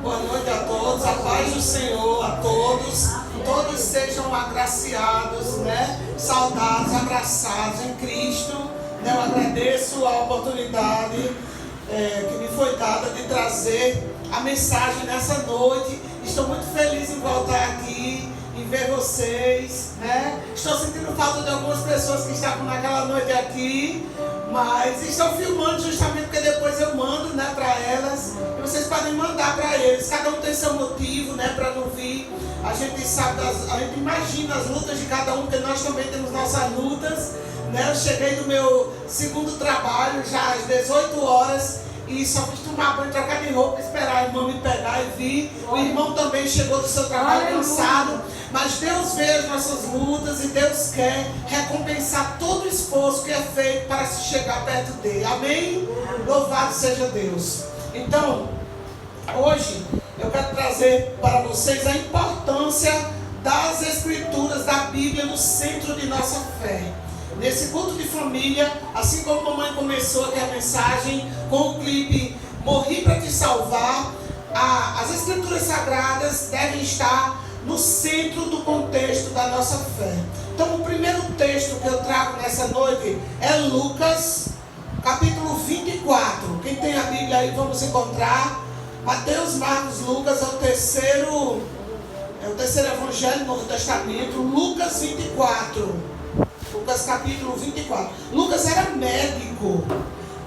Boa noite a todos, a paz do Senhor a todos. Todos sejam agraciados, né? Saudados, abraçados em Cristo. Eu agradeço a oportunidade que me foi dada de trazer a mensagem nessa noite. Estou muito feliz em voltar aqui, em ver vocês, né? Estou sentindo falta de algumas pessoas que estavam naquela noite aqui, mas estão filmando justamente porque depois eu mando, né, para elas, e vocês podem mandar para eles. Cada um tem seu motivo, né, para não vir. A gente sabe, a gente imagina as lutas de cada um, porque nós também temos nossas lutas, né? Eu cheguei no meu segundo trabalho já às 18 horas e só fiz tomar banho, trocar de roupa, esperar a irmã me pegar e vir. O irmão também chegou do seu trabalho cansado, mas Deus vê as nossas lutas e Deus quer recompensar todo o esforço que é feito para se chegar perto dele. Amém? Louvado seja Deus. Então, hoje eu quero trazer para vocês a importância das Escrituras, da Bíblia no centro de nossa fé. Nesse culto de família, assim como a mamãe começou aqui a mensagem com o clipe Morri para Te Salvar, as Escrituras Sagradas devem estar no centro do contexto da nossa fé. Então o primeiro texto que eu trago nessa noite é Lucas, capítulo 24. Quem tem a Bíblia aí, vamos encontrar. Mateus, Marcos, Lucas é o terceiro evangelho do Novo Testamento. Lucas 24. Lucas capítulo 24. Lucas era médico.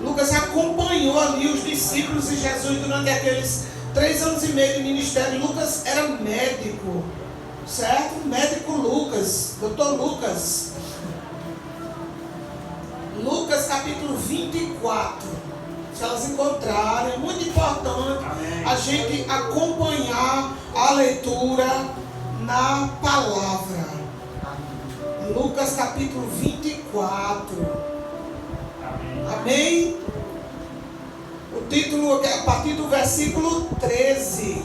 Lucas acompanhou ali os discípulos de Jesus durante aqueles 3 anos e meio de ministério. Lucas era médico, certo? Médico Lucas, doutor Lucas. Lucas capítulo 24. Se elas encontrarem, é muito importante a gente acompanhar a leitura na palavra. Lucas capítulo 24. Amém? O título é a partir do versículo 13.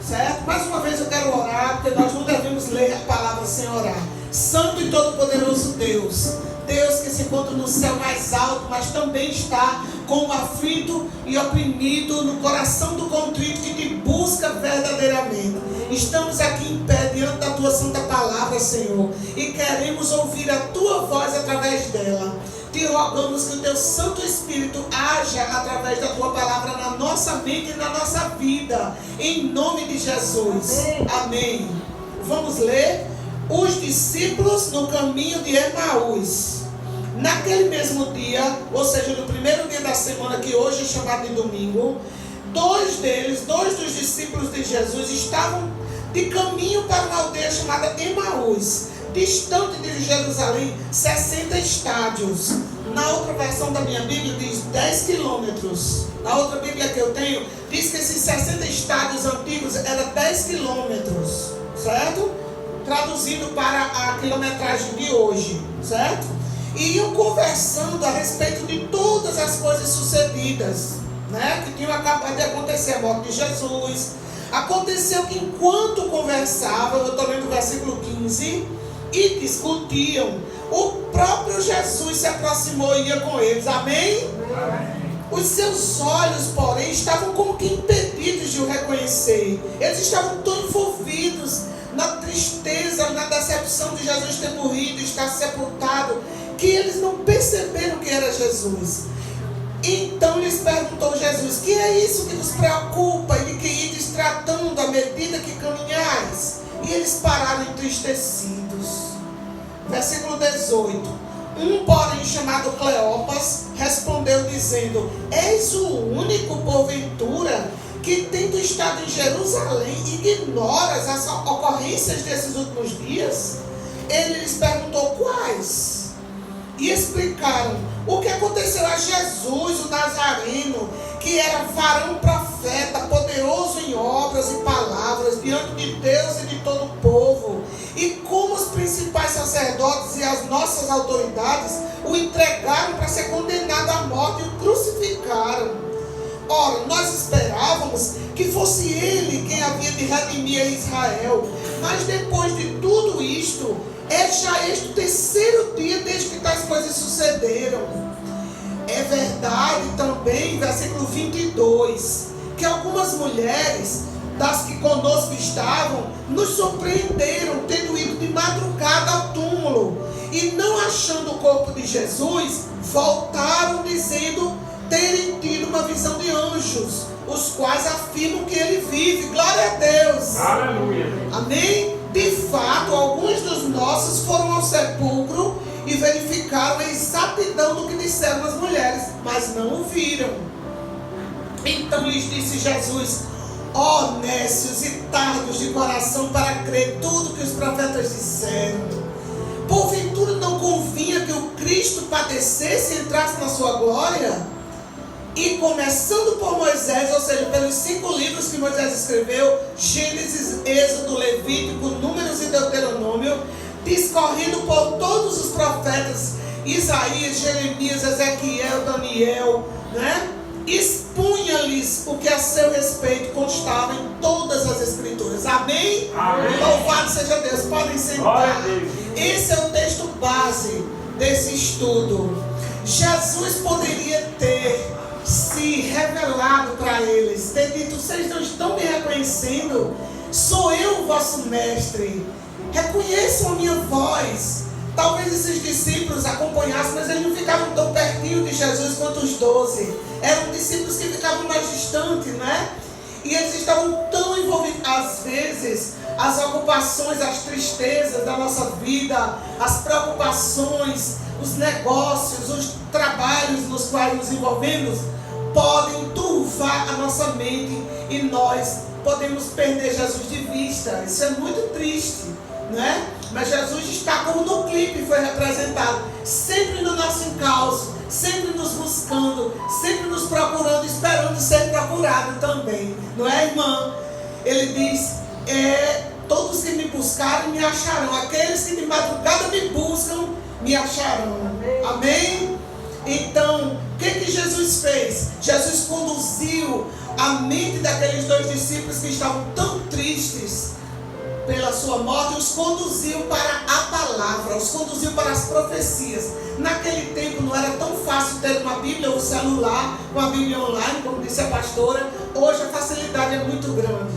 Certo? Mais uma vez eu quero orar, porque nós não devemos ler a palavra sem orar. Santo e todo-poderoso Deus, Deus que se encontra no céu mais alto, mas também está com o aflito e oprimido no coração do contrito que te busca verdadeiramente. Estamos aqui em pé diante da tua santa palavra, Senhor, e queremos ouvir a tua voz através dela. Te rogamos que o teu Santo Espírito haja através da tua palavra na nossa mente e na nossa vida, em nome de Jesus. Amém. Vamos ler. Os discípulos no caminho de Emaús. Naquele mesmo dia, ou seja, no primeiro dia da semana, que hoje é chamado de domingo, dois dos discípulos de Jesus, estavam de caminho para uma aldeia chamada Emaús, distante de Jerusalém 60 estádios. Na outra versão da minha Bíblia diz 10 quilômetros. Na outra Bíblia que eu tenho, diz que esses 60 estádios antigos eram 10 quilômetros, certo? Traduzindo para a quilometragem de hoje, certo? E iam conversando a respeito de todas as coisas sucedidas, né? Que tinham acabado de acontecer, a morte de Jesus. Aconteceu que enquanto conversavam, eu estou lendo o versículo 15, e discutiam, o próprio Jesus se aproximou e ia com eles, amém? Amém. Os seus olhos, porém, estavam como que impedidos de o reconhecer. Eles estavam tão envolvidos na tristeza, na decepção de Jesus ter morrido, estar sepultado, que eles não perceberam que era Jesus. Então lhes perguntou Jesus: que é isso que vos preocupa e de que ides tratando à medida que caminhais? E eles pararam entristecidos. Versículo 18. Um, porém, chamado Cleopas, respondeu dizendo: és o único, porventura, que tendo estado em Jerusalém, ignoras as ocorrências desses últimos dias? Ele lhes perguntou: quais? E explicaram o que aconteceu a Jesus, o Nazareno, que era varão profeta, poderoso em obras e palavras, diante de Deus e de todo o povo, e como os principais sacerdotes e as nossas autoridades o entregaram para ser condenado à morte e o crucificaram. Ora, nós esperávamos que fosse ele quem havia de redimir a Israel, mas depois de tudo isto, é já este o terceiro dia desde que tais coisas sucederam. É verdade também, versículo 22, que algumas mulheres das que conosco estavam nos surpreenderam, tendo ido de madrugada ao túmulo e não achando o corpo de Jesus, voltaram dizendo terem tido uma visão de anjos, os quais afirmam que ele vive. Glória a Deus. Aleluia. Amém? De fato, alguns dos nossos foram ao sepulcro e verificaram a exatidão do que disseram as mulheres, mas não o viram. Então lhes disse Jesus: ó nécios e tardos de coração para crer tudo que os profetas disseram. Porventura não convinha que o Cristo padecesse e entrasse na sua glória? E começando por Moisés, ou seja, pelos 5 livros que Moisés escreveu, Gênesis, Êxodo, Levítico, Números e Deuteronômio, discorrendo por todos os profetas, Isaías, Jeremias, Ezequiel, Daniel, né? Expunha-lhes o que a seu respeito constava em todas as escrituras. Amém? Amém. Louvado seja Deus. Podem sentar. Esse é o texto base desse estudo. Jesus poderia ter se revelado para eles, ter dito: vocês não estão me reconhecendo, sou eu o vosso mestre, reconheçam a minha voz. Talvez esses discípulos acompanhassem, mas eles não ficavam tão pertinho de Jesus quanto os 12. Eram discípulos que ficavam mais distantes, né? E eles estavam tão envolvidos. Às vezes, as ocupações, as tristezas da nossa vida, as preocupações, os negócios, os trabalhos nos quais nos envolvemos, podem turvar a nossa mente e nós podemos perder Jesus de vista. Isso é muito triste, não é? Mas Jesus está, como no clipe foi representado, sempre no nosso encalço, sempre nos buscando, sempre nos procurando, esperando ser procurado também, não é, irmã? Ele diz: todos que me buscarem me acharão, aqueles que de madrugada me buscam me acharão. Amém? Então, o que Jesus fez? Jesus conduziu a mente daqueles 2 discípulos que estavam tão tristes pela sua morte, os conduziu para a palavra, os conduziu para as profecias. Naquele tempo não era tão fácil ter uma Bíblia ou um celular, uma Bíblia online, como disse a pastora. Hoje a facilidade é muito grande.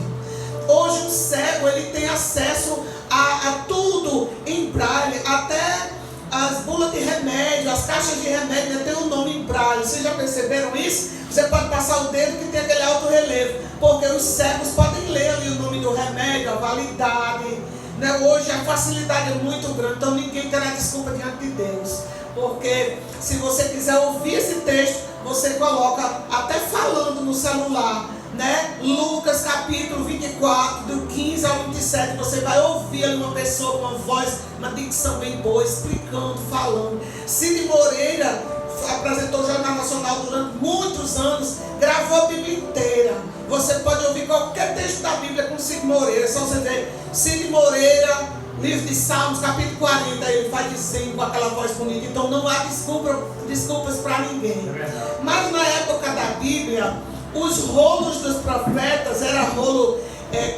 Hoje o cego, ele tem acesso a tudo em braille, até as bulas de remédio, as caixas de remédio tem um nome em braille. Vocês já perceberam isso? Você pode passar o dedo que tem aquele alto relevo, porque os cegos podem ler ali o nome do remédio, a validade, né? Hoje a facilidade é muito grande, então ninguém terá desculpa diante de Deus, porque se você quiser ouvir esse texto, você coloca até falando no celular, né? Lucas capítulo 24, do 15 ao 27, você vai ouvir ali uma pessoa com uma voz, uma dicção bem boa, explicando, falando. Cid Moreira apresentou o Jornal Nacional durante muitos anos, gravou a Bíblia inteira. Você pode ouvir qualquer texto da Bíblia com Cid Moreira, só você ver Cid Moreira, livro de Salmos, capítulo 40, ele vai dizendo com aquela voz bonita. Então não há desculpas para ninguém. Mas na época da Bíblia, os rolos dos profetas, era rolo,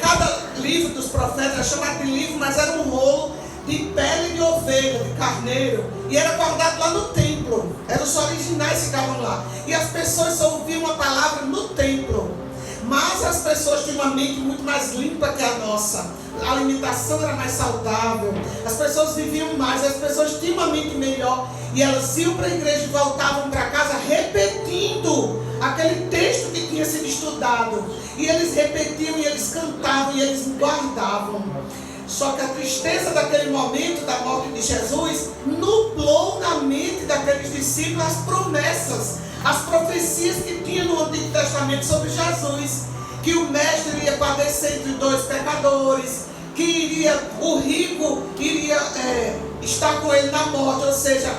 cada livro dos profetas era chamado de livro, mas era um rolo de pele de ovelha, de carneiro, e era guardado lá no templo. Eram os originais que ficavam lá, e as pessoas só ouviam a palavra no templo. Mas as pessoas tinham uma mente muito mais limpa que a nossa, a alimentação era mais saudável, as pessoas viviam mais, as pessoas tinham uma mente melhor, e elas iam para a igreja e voltavam para casa repetindo aquele texto que tinha sido estudado, e eles repetiam, e eles cantavam, e eles guardavam. Só que a tristeza daquele momento da morte de Jesus nublou na mente daqueles discípulos as promessas, as profecias que tinha no Antigo Testamento sobre Jesus, que o mestre iria padecer entre 2 pecadores, que o rico iria estar com ele na morte, ou seja,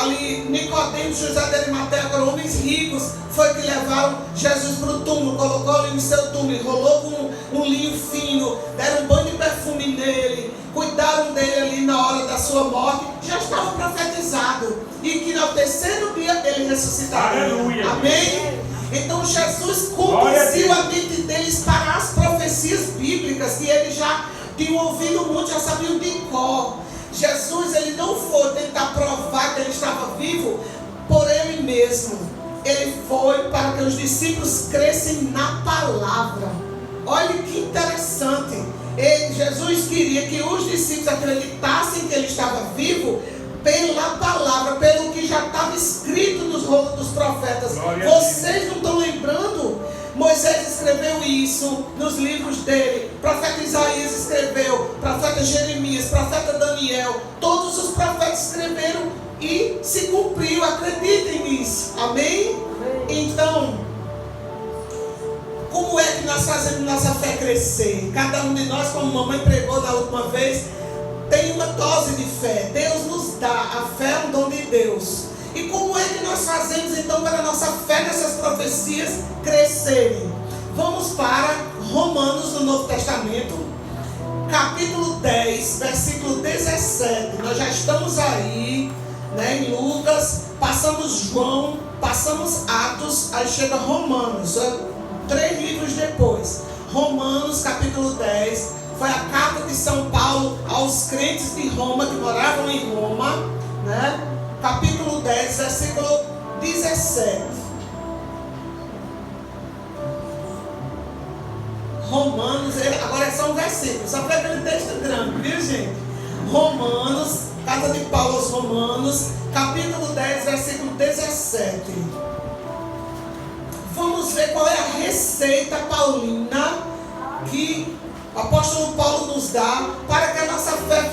ali Nicodemo, José de Arimateia, homens ricos, foi que levaram Jesus para o túmulo, colocou ali no seu túmulo, enrolou com um linho fino, deram um banho de perfume nele, cuidaram dele ali na hora da sua morte. Já estava profetizado, e que no 3º dia ele ressuscitaria. Aleluia. Amém? Então Jesus conduziu a mente deles para as profecias bíblicas, que eles já tinham ouvido muito, já sabiam de cor. Jesus, ele não foi tentar provar que ele estava vivo por ele mesmo. ele foi para que os discípulos crescem na palavra. Olha que interessante. Jesus queria que os discípulos acreditassem que ele estava vivo pela palavra, pelo que já estava escrito nos rolos dos profetas. Vocês não estão lembrando? Moisés escreveu isso nos livros dele, o profeta Isaías escreveu, o profeta Jeremias, o profeta Daniel, todos os profetas escreveram e se cumpriu. Acreditem nisso, amém? Então, como é que nós fazemos nossa fé crescer? Cada um de nós, como a mamãe pregou da última vez, tem uma dose de fé. Deus nos dá, a fé é um dom de Deus. E como é que nós fazemos então para a nossa fé nessas profecias crescerem? Vamos para Romanos no Novo Testamento, capítulo 10, versículo 17. Nós já estamos aí, né, em Lucas, passamos João, passamos Atos, aí chega Romanos, 3 livros depois. Romanos capítulo 10, foi a carta de São Paulo aos crentes de Roma, que moravam em Roma, né? Capítulo 10, versículo 17. Romanos, agora é só um versículo, só para aquele texto grande, viu, gente? Romanos, carta de Paulo aos Romanos, capítulo 10, versículo 17. Vamos ver qual é a receita paulina que o apóstolo Paulo nos dá para que a nossa fé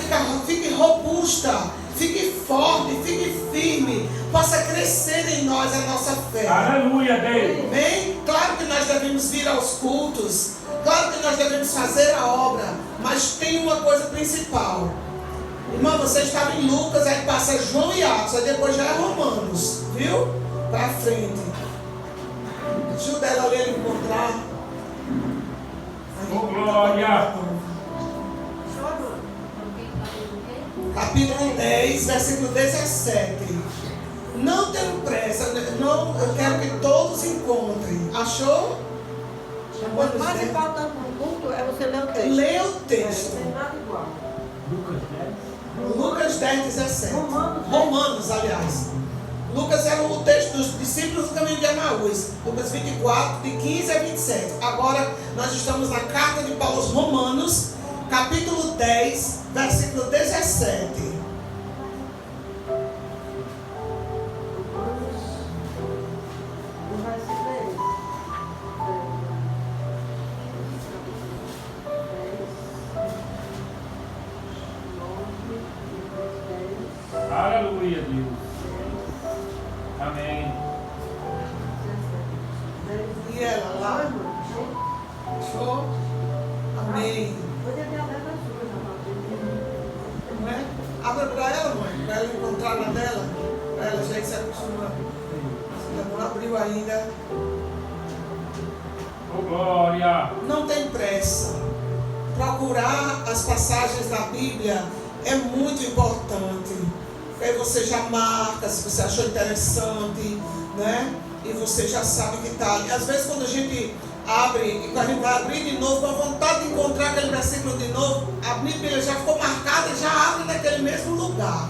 fique robusta, fique forte, fique firme, possa crescer em nós a nossa fé. Aleluia, Deus. Amém? Claro que nós devemos vir aos cultos, claro que nós devemos fazer a obra, mas tem uma coisa principal. Irmão, você estava em Lucas, aí passa João e Atos, aí depois já é Romanos, viu? Para frente. Ajuda ela ali a encontrar. Oh, glória. Capítulo 10, versículo 17. Não tenho pressa, eu quero que todos encontrem. Achou? Quanto mais importante no culto é você ler o texto. Lê o texto. Não tem nada igual. Lucas 10, 17. Romanos, Romanos, aliás. Lucas era o texto dos discípulos do caminho de Emaús. Lucas 24, de 15 a 27. Agora nós estamos na carta de Paulo aos Romanos, capítulo 10, versículo 17. Aleluia, Deus. Amém. E ela lá? Show? Amém. Não é? Abra para ela, mãe, para ela encontrar na dela. Para ela já que se acostuma. Se ela não abriu ainda. Oh, glória. Não tem pressa. Procurar as passagens da Bíblia é muito importante. Aí você já marca, se você achou interessante, né? E você já sabe que está ali. Às vezes quando a gente abre, e quando a gente vai abrir de novo, com a vontade de encontrar aquele versículo de novo, a Bíblia já ficou marcada e já abre naquele mesmo lugar.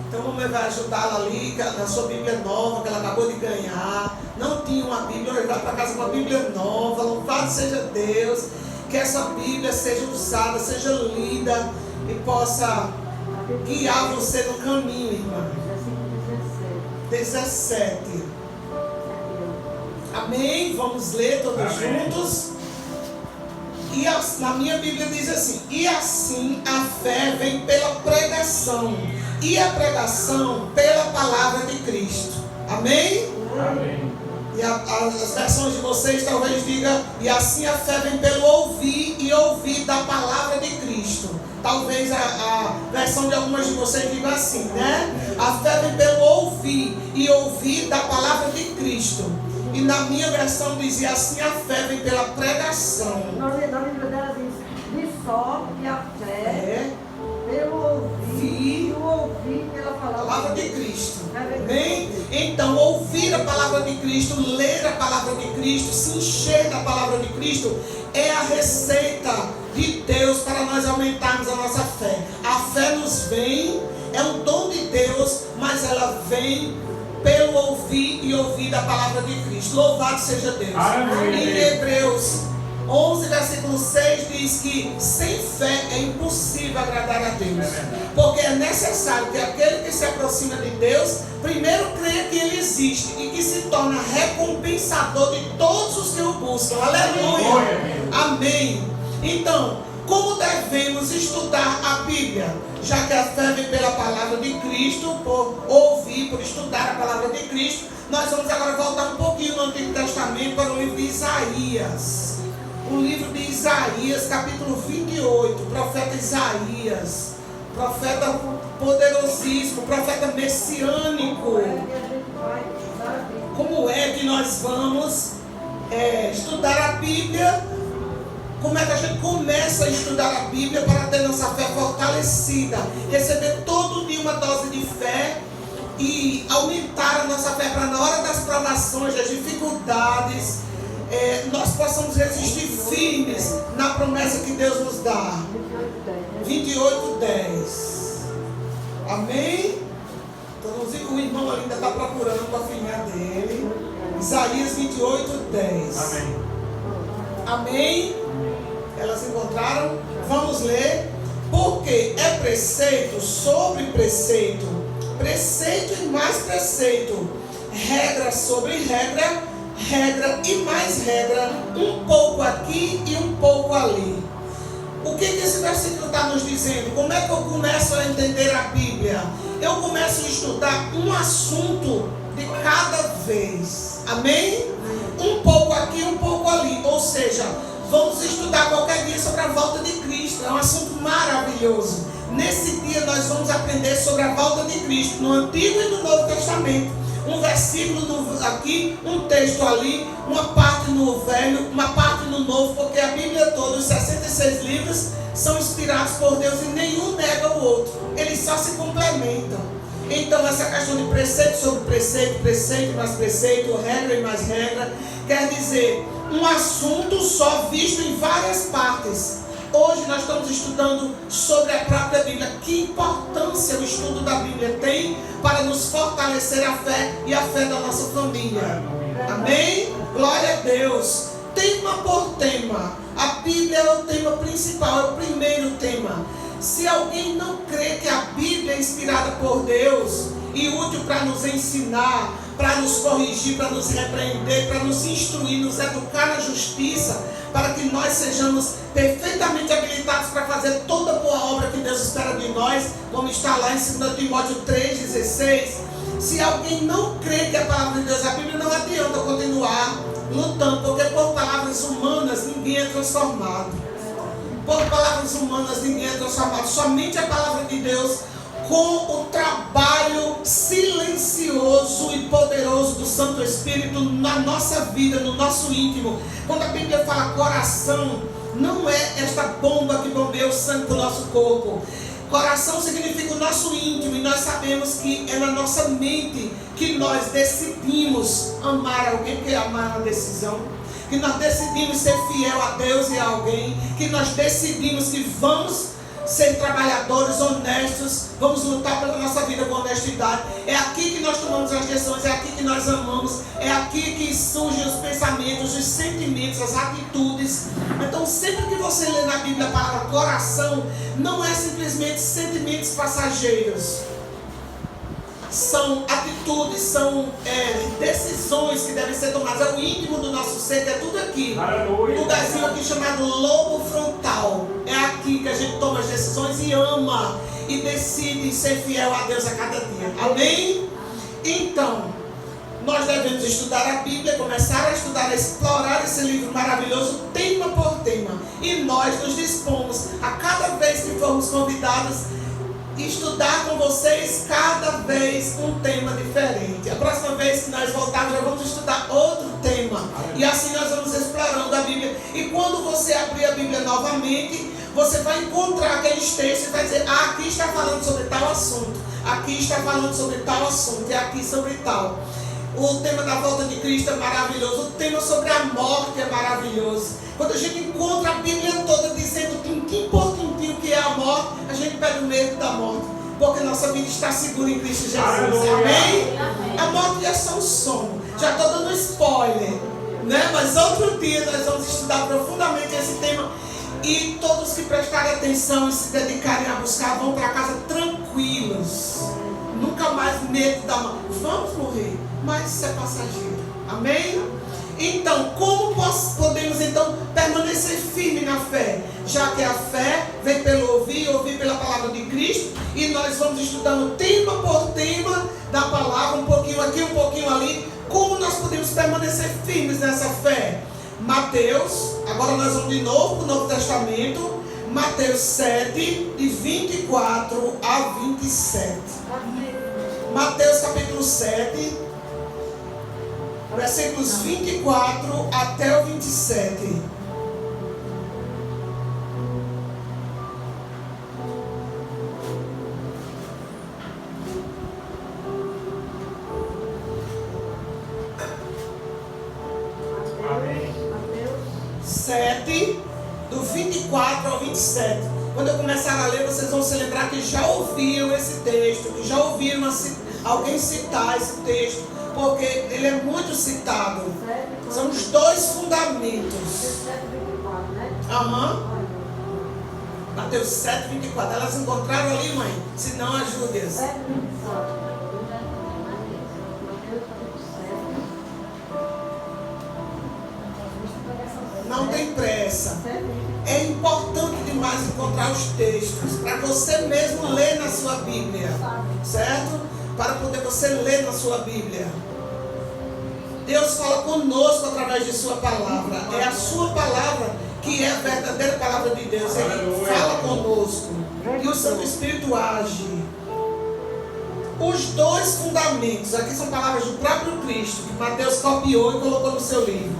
Então a mamãe vai ajudá-la ali, na sua Bíblia nova, que ela acabou de ganhar. Não tinha uma Bíblia, hoje vai para casa com uma Bíblia nova. Louvado seja Deus, que essa Bíblia seja usada, seja lida e possa guiar você no caminho, irmã. 17. Amém? Vamos ler todos Amém. juntos. E na minha Bíblia diz assim: e assim a fé vem pela pregação, e a pregação pela palavra de Cristo. Amém? Amém. E as versões de vocês talvez digam: e assim a fé vem pelo ouvir, e ouvir da palavra de Cristo. Talvez a versão de algumas de vocês diga assim, né? A fé vem pelo ouvir, e ouvir da palavra de Cristo. E na minha versão dizia assim: a fé vem pela pregação. Na Bíblia dela diz só que a fé pelo ouvir, e o ouvir pela Palavra de Cristo. Amém? Então, ouvir a palavra de Cristo, ler a palavra de Cristo, se encher da palavra de Cristo, é a receita de Deus para nós aumentarmos a nossa fé. A fé nos vem, é um dom de Deus, mas ela vem pelo ouvir e ouvir da palavra de Cristo. Louvado seja Deus. Aleluia. Em Hebreus 11, versículo 6 diz que sem fé é impossível agradar a Deus. Porque é necessário que aquele que se aproxima de Deus primeiro creia que Ele existe e que se torna recompensador de todos os que o buscam. Aleluia. Amém. Então, como devemos estudar a Bíblia? Já que a fé vem pela palavra de Cristo, por ouvir, por estudar a palavra de Cristo, nós vamos agora voltar um pouquinho no Antigo Testamento para o livro de Isaías. O livro de Isaías, capítulo 28, profeta Isaías, profeta poderosíssimo, profeta messiânico. Como é que nós vamos estudar a Bíblia? Como é que a gente começa a estudar a Bíblia para ter nossa fé fortalecida? Receber todo dia uma dose de fé e aumentar a nossa fé para na hora das provações, das dificuldades, nós possamos resistir firmes na promessa que Deus nos dá. 28:10. Amém? Então, o irmão ainda está procurando com a filhinha dele. Isaías 28:10. Amém. Amém? Elas encontraram? Vamos ler. Porque é preceito sobre preceito, preceito e mais preceito, regra sobre regra, regra e mais regra, um pouco aqui e um pouco ali. O que esse versículo está nos dizendo? Como é que eu começo a entender a Bíblia? Eu começo a estudar um assunto de cada vez. Amém? Um pouco aqui, um pouco ali. Ou seja, vamos estudar qualquer dia sobre a volta de Cristo. É um assunto maravilhoso. Nesse dia nós vamos aprender sobre a volta de Cristo, no Antigo e no Novo Testamento. Um versículo aqui, um texto ali, uma parte no Velho, uma parte no Novo, porque a Bíblia toda, os 66 livros, são inspirados por Deus e nenhum nega o outro. Eles só se complementam. Então essa questão de preceito sobre preceito, preceito e mais preceito, regra e mais regra, quer dizer um assunto só visto em várias partes. Hoje nós estamos estudando sobre a própria Bíblia. Que importância o estudo da Bíblia tem para nos fortalecer a fé e a fé da nossa família. Amém? Glória a Deus. Tema por tema. A Bíblia é o tema principal, é o primeiro tema. Se alguém não crê que a Bíblia é inspirada por Deus e útil para nos ensinar, para nos corrigir, para nos repreender, para nos instruir, nos educar na justiça, para que nós sejamos perfeitamente habilitados para fazer toda boa obra que Deus espera de nós, como está lá em 2 Timóteo 3,16. Se alguém não crê que a palavra de Deus é a Bíblia, não adianta continuar lutando, porque por palavras humanas ninguém é transformado. Por palavras humanas ninguém é transformado. Somente a palavra de Deus, com o trabalho silencioso e poderoso do Santo Espírito na nossa vida, no nosso íntimo. Quando a Bíblia fala coração, não é esta bomba que bombeia o sangue do nosso corpo. Coração significa o nosso íntimo, e nós sabemos que é na nossa mente que nós decidimos amar alguém, porque amar é uma decisão. Que nós decidimos ser fiel a Deus e a alguém, que nós decidimos que vamos ser trabalhadores, honestos, vamos lutar pela nossa vida com honestidade. É aqui que nós tomamos as decisões, é aqui que nós amamos, é aqui que surgem os pensamentos, os sentimentos, as atitudes. Então sempre que você lê na Bíblia a palavra coração, não é simplesmente sentimentos passageiros. São atitudes, são decisões que devem ser tomadas. É o íntimo do nosso ser, é tudo aqui. Um lugarzinho aqui chamado lobo frontal. É aqui que a gente toma as decisões e ama e decide ser fiel a Deus a cada dia. Amém? Então, nós devemos estudar a Bíblia, começar a estudar, a explorar esse livro maravilhoso, tema por tema. E nós nos dispomos a cada vez que formos convidados, estudar com vocês cada vez um tema diferente. A próxima vez que nós voltarmos, já vamos estudar outro tema. E assim nós vamos explorando a Bíblia. E quando você abrir a Bíblia novamente, você vai encontrar aqueles textos e vai dizer: ah, aqui está falando sobre tal assunto, aqui está falando sobre tal assunto, e aqui sobre tal. O tema da volta de Cristo é maravilhoso. O tema sobre a morte é maravilhoso. Quando a gente encontra a Bíblia toda dizendo tintim por tintim o que é a morte, a gente perde o medo da morte. porque nossa vida está segura em Cristo Jesus. Aleluia. Amém? A morte é só um som. Já estou dando spoiler, né? Mas outro dia nós vamos estudar profundamente esse tema. E todos que prestarem atenção e se dedicarem a buscar vão para casa tranquilos. Nunca mais medo da morte. Vamos morrer, mas isso é passageiro. Amém? Então, como podemos então permanecer firme na fé? Já que a fé vem pelo ouvir, ouvir pela palavra de Cristo. E nós vamos estudando tema por tema da palavra, um pouquinho aqui, um pouquinho ali. Como nós podemos permanecer firmes nessa fé? Mateus, agora nós vamos de novo para o Novo Testamento. Mateus 7, de 24 a 27. Mateus capítulo 7, versículos 24 até o 27. Amém. 7, do 24 ao 27. Quando eu começar a ler, vocês vão se lembrar que já ouviram esse texto, que já ouviram alguém citar esse texto, porque ele é muito citado. São os dois fundamentos. Mateus 7, 24. Elas encontraram ali, mãe? Se não, ajude-as. Não tem pressa. É importante demais encontrar os textos para você mesmo ler na sua Bíblia, certo? Para poder você ler na sua Bíblia. Deus fala conosco através de sua palavra. É a sua palavra que é a verdadeira palavra de Deus. Ele fala conosco e o Santo Espírito age. Os dois fundamentos, aqui são palavras do próprio Cristo, que Mateus copiou e colocou no seu livro,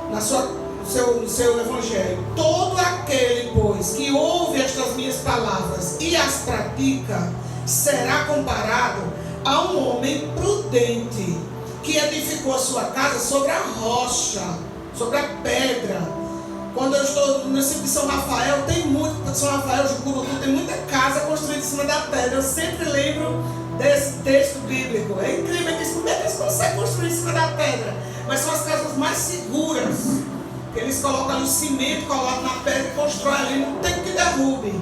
no seu evangelho. Todo aquele, pois, que ouve estas minhas palavras e as pratica, será comparado a um homem prudente, que edificou a sua casa sobre a rocha, sobre a pedra. Quando eu estou no município de São Rafael, São Rafael de Curutu, tem muita casa construída em cima da pedra. Eu sempre lembro desse texto bíblico. É incrível que como é que eles conseguem construir em cima da pedra? Mas são as casas mais seguras. Que eles colocam ali o cimento, colocam na pedra e constroem ali, não tem que derrube.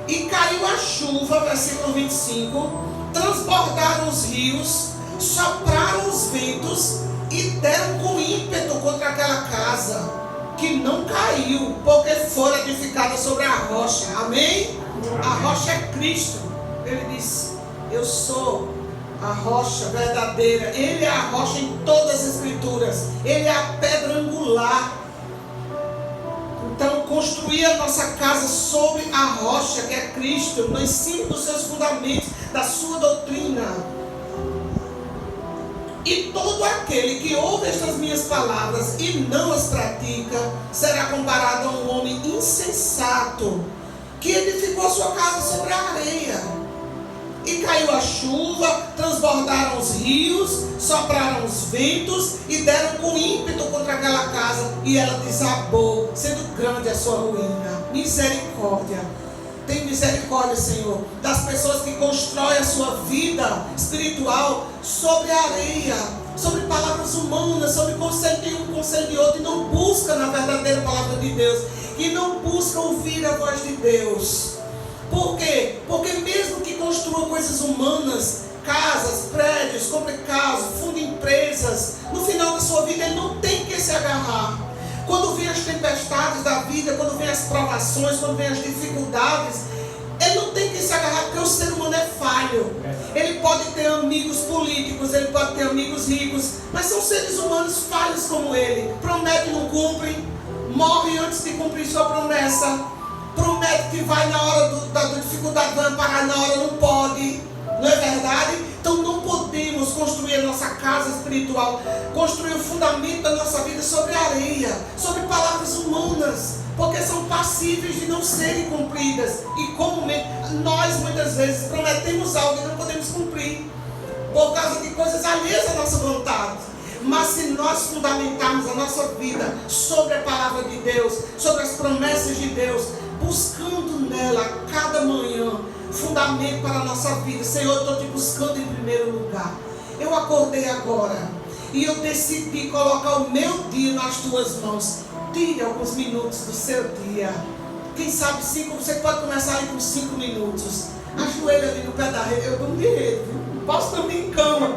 E caiu a chuva, versículo 25, transbordaram os rios, sopraram os ventos e deram com ímpeto contra aquela casa, que não caiu, porque fora edificada sobre a rocha. Amém? A rocha é Cristo. Ele disse: eu sou a rocha verdadeira. Ele é a rocha em todas as escrituras. Ele é a pedra angular. Então, construir a nossa casa sobre a rocha, que é Cristo, no ensino dos seus fundamentos, da sua doutrina. E todo aquele que ouve estas minhas palavras e não as pratica, será comparado a um homem insensato, que edificou a sua casa sobre a areia. E caiu a chuva, transbordaram os rios, sopraram os ventos e deram com ímpeto contra aquela casa, e ela desabou, sendo grande a sua ruína. Misericórdia. Tem misericórdia, Senhor, das pessoas que constroem a sua vida espiritual sobre a areia, sobre palavras humanas, sobre conselho de um, conselho de outro, e não busca na verdadeira palavra de Deus, e não busca ouvir a voz de Deus. Por quê? Porque mesmo que construa coisas humanas, casas, prédios, compre casa, funde empresas, no final da sua vida ele não tem que se agarrar. Quando vem as tempestades da vida, quando vem as provações, quando vem as dificuldades, ele não tem que se agarrar, porque o ser humano é falho. Ele pode ter amigos políticos, ele pode ter amigos ricos, mas são seres humanos falhos como ele. Promete e não cumpre, morre antes de cumprir sua promessa. Promete que vai na hora da dificuldade, vai parar na hora, não pode. Não é verdade? Então não podemos construir a nossa casa espiritual, construir o fundamento da nossa vida sobre areia, sobre palavras humanas, porque são passíveis de não serem cumpridas. E como nós muitas vezes prometemos algo e não podemos cumprir, por causa de coisas alheias à nossa vontade. Mas se nós fundamentarmos a nossa vida sobre a palavra de Deus, sobre as promessas de Deus, buscando nela a cada manhã fundamento para a nossa vida. Senhor, eu estou te buscando em primeiro lugar. Eu acordei agora e eu decidi colocar o meu dia nas tuas mãos. Tire alguns minutos do seu dia. Quem sabe 5, você pode começar aí com 5 minutos. Ajoelha ali no pé da rede. Eu durmo de rede, viu? Posso dormir em cama.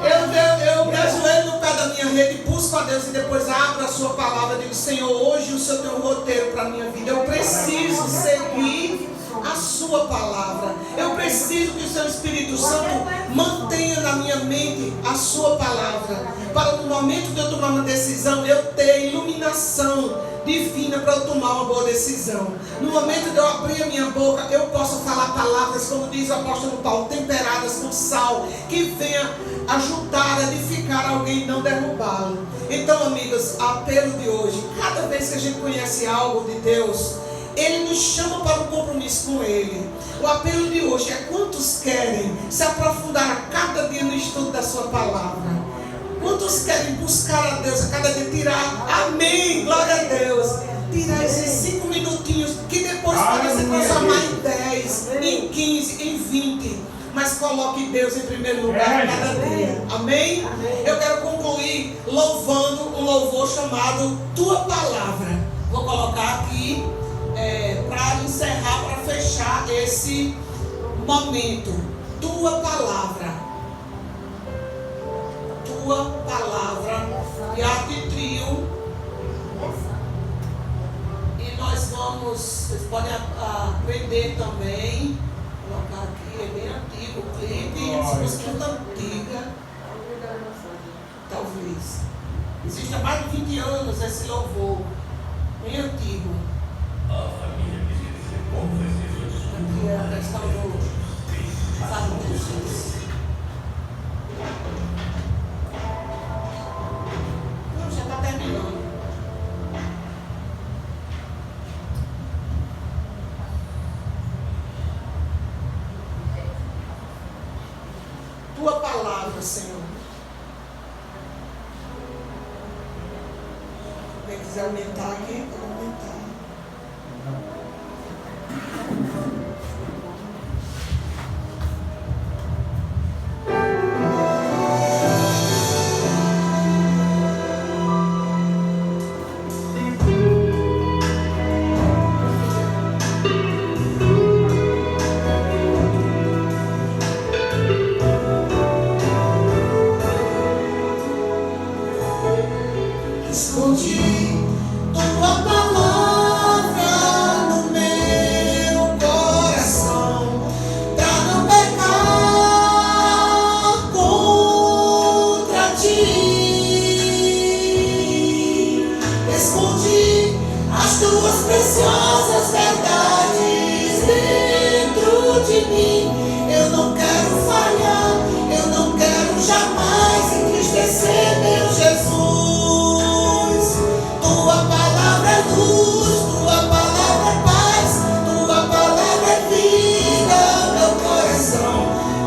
Eu me ajoelho no pé da minha rede, busco a Deus e depois abro a sua palavra. Digo, Senhor, hoje o Senhor tem um roteiro para a minha vida. Eu preciso seguir a sua palavra. Eu preciso que o seu Espírito Santo mantenha na minha mente a sua palavra, para no momento de eu tomar uma decisão, eu ter iluminação divina para eu tomar uma boa decisão. No momento de eu abrir a minha boca, eu posso falar palavras, como diz o apóstolo Paulo, temperadas com sal, que venha ajudar, edificar alguém e não derrubá-lo. Então, amigos, apelo de hoje, cada vez que a gente conhece algo de Deus, Ele nos chama para um compromisso com Ele. O apelo de hoje é: quantos querem se aprofundar a cada dia no estudo da sua palavra? Quantos querem buscar a Deus a cada dia? Tirar, amém, glória a Deus, tirar esses 5 minutinhos, que depois podem se transformar em 10, em 15, em 20. Mas coloque Deus em primeiro lugar a cada dia, amém? Eu quero concluir louvando um louvor chamado Tua Palavra. Vou colocar aqui para encerrar, para fechar esse momento. Tua Palavra. Tua Palavra, e arte trio. E nós vamos, vocês podem aprender também. Vou colocar aqui, é bem antigo o clipe, essa música muito antiga. Talvez. Existe há mais de 20 anos esse louvor, bem antigo. Aqui é a questão do Salmo de Jesus. Já está terminando. Tua palavra, Senhor. Quem quiser aumentar aqui, pode aumentar. Escondi tua palavra no meu coração, pra não pecar contra ti. Escondi as tuas preciosas verdades dentro de mim. Eu não quero falhar, eu não quero jamais entristecer meu Jesus. Tua palavra é luz, tua palavra é paz, tua palavra é vida ao meu coração.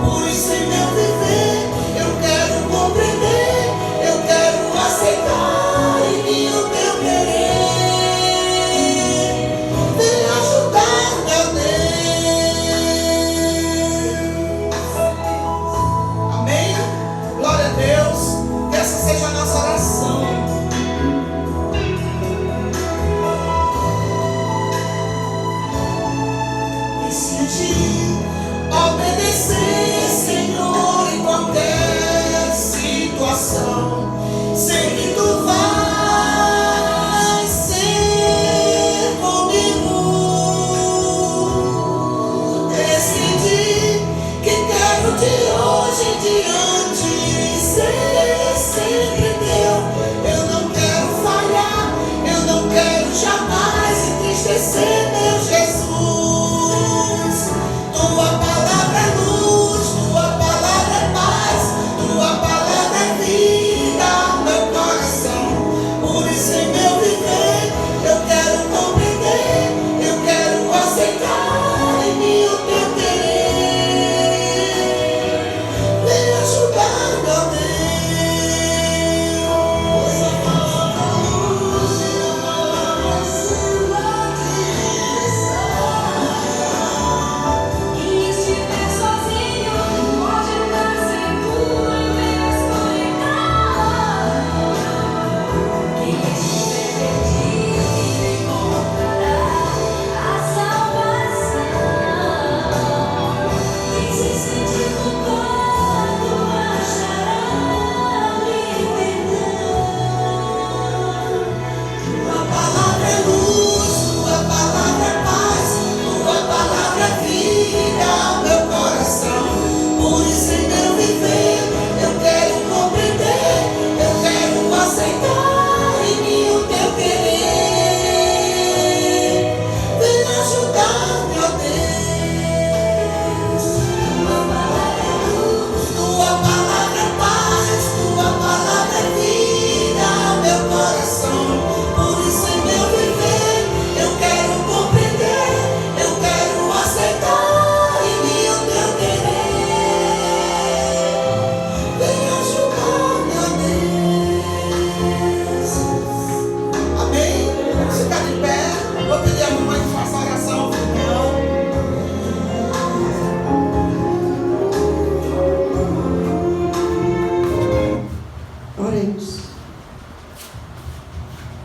Por isso em meu viver eu quero compreender, eu quero aceitar em mim o teu querer.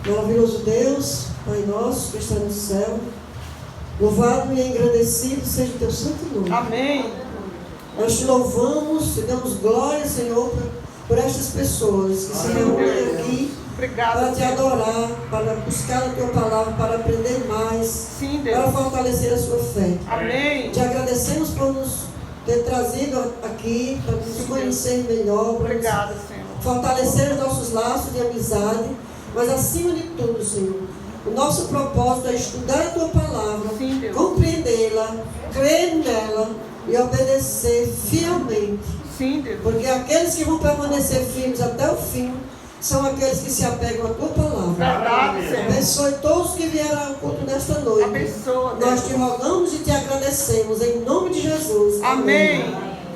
Maravilhoso Deus, Pai nosso que está no céu, louvado e engrandecido seja o teu santo nome. Amém. Nós te louvamos, te damos glória, Senhor, por estas pessoas que se reúnem aqui para te adorar, para buscar a tua palavra, para aprender mais, Sim, Deus. para fortalecer a sua fé. Amém. Te agradecemos por nos ter trazido aqui, para nos conhecer melhor, para Obrigada, Senhor. fortalecer os nossos laços de amizade, mas acima de tudo, Senhor, o nosso propósito é estudar a tua palavra, Sim, Deus. compreendê-la, crer nela e obedecer fielmente. Sim, Deus. Porque aqueles que vão permanecer firmes até o fim são aqueles que se apegam à tua palavra. Verdade, Senhor. Abençoe todos que vieram ao culto nesta noite. Abençoa, Deus. Nós te rogamos e te agradecemos em nome de Jesus. Amém.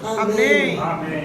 Amém. Amém. Amém.